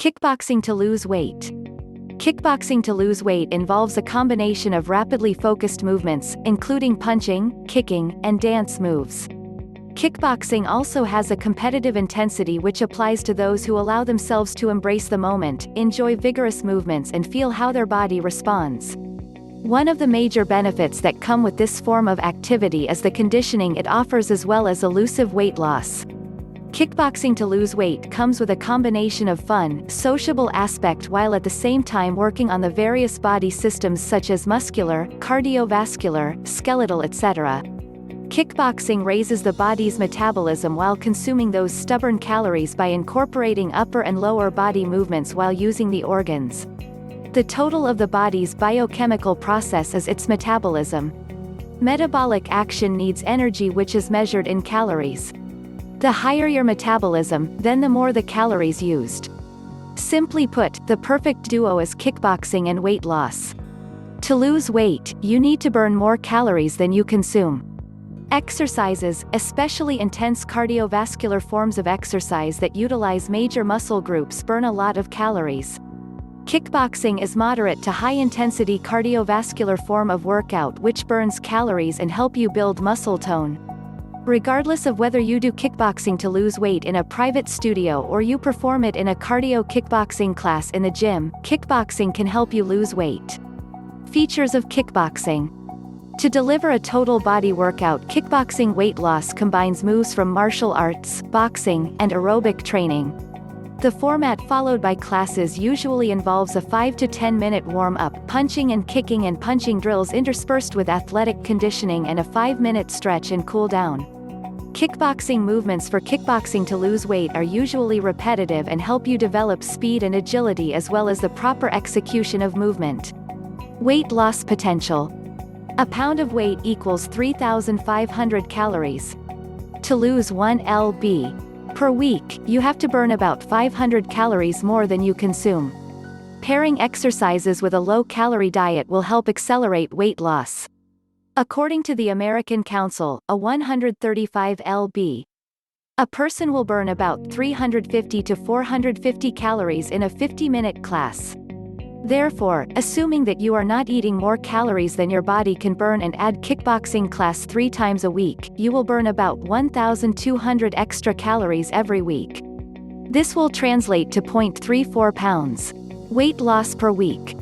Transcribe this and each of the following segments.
Kickboxing to lose weight. Kickboxing to lose weight involves a combination of rapidly focused movements, including punching, kicking, and dance moves. Kickboxing also has a competitive intensity which applies to those who allow themselves to embrace the moment, enjoy vigorous movements and feel how their body responds. One of the major benefits that come with this form of activity is the conditioning it offers as well as elusive weight loss. Kickboxing to lose weight comes with a combination of fun, sociable aspect while at the same time working on the various body systems such as muscular, cardiovascular, skeletal etc. Kickboxing raises the body's metabolism while consuming those stubborn calories by incorporating upper and lower body movements while using the organs. The total of the body's biochemical process is its metabolism. Metabolic action needs energy which is measured in calories. The higher your metabolism, then the more the calories used. Simply put, the perfect duo is kickboxing and weight loss. To lose weight, you need to burn more calories than you consume. Exercises, especially intense cardiovascular forms of exercise that utilize major muscle groups, burn a lot of calories. Kickboxing is moderate to high-intensity cardiovascular form of workout which burns calories and help you build muscle tone. Regardless of whether you do kickboxing to lose weight in a private studio or you perform it in a cardio kickboxing class in the gym, kickboxing can help you lose weight. Features of kickboxing. To deliver a total body workout, kickboxing weight loss combines moves from martial arts, boxing, and aerobic training. The format followed by classes usually involves a 5 to 10 minute warm-up, punching and kicking and punching drills interspersed with athletic conditioning and a 5-minute stretch and cool down. Kickboxing movements for kickboxing to lose weight are usually repetitive and help you develop speed and agility as well as the proper execution of movement. Weight loss potential. A pound of weight equals 3,500 calories. To lose 1 lb. per week, you have to burn about 500 calories more than you consume. Pairing exercises with a low-calorie diet will help accelerate weight loss. According to the American Council, a 135 lb. a person will burn about 350 to 450 calories in a 50-minute class. Therefore, assuming that you are not eating more calories than your body can burn and add kickboxing class 3 times a week, you will burn about 1,200 extra calories every week. This will translate to 0.34 pounds. Weight loss per week.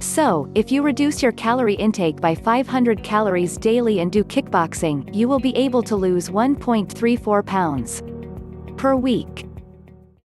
So, if you reduce your calorie intake by 500 calories daily and do kickboxing, you will be able to lose 1.34 pounds per week.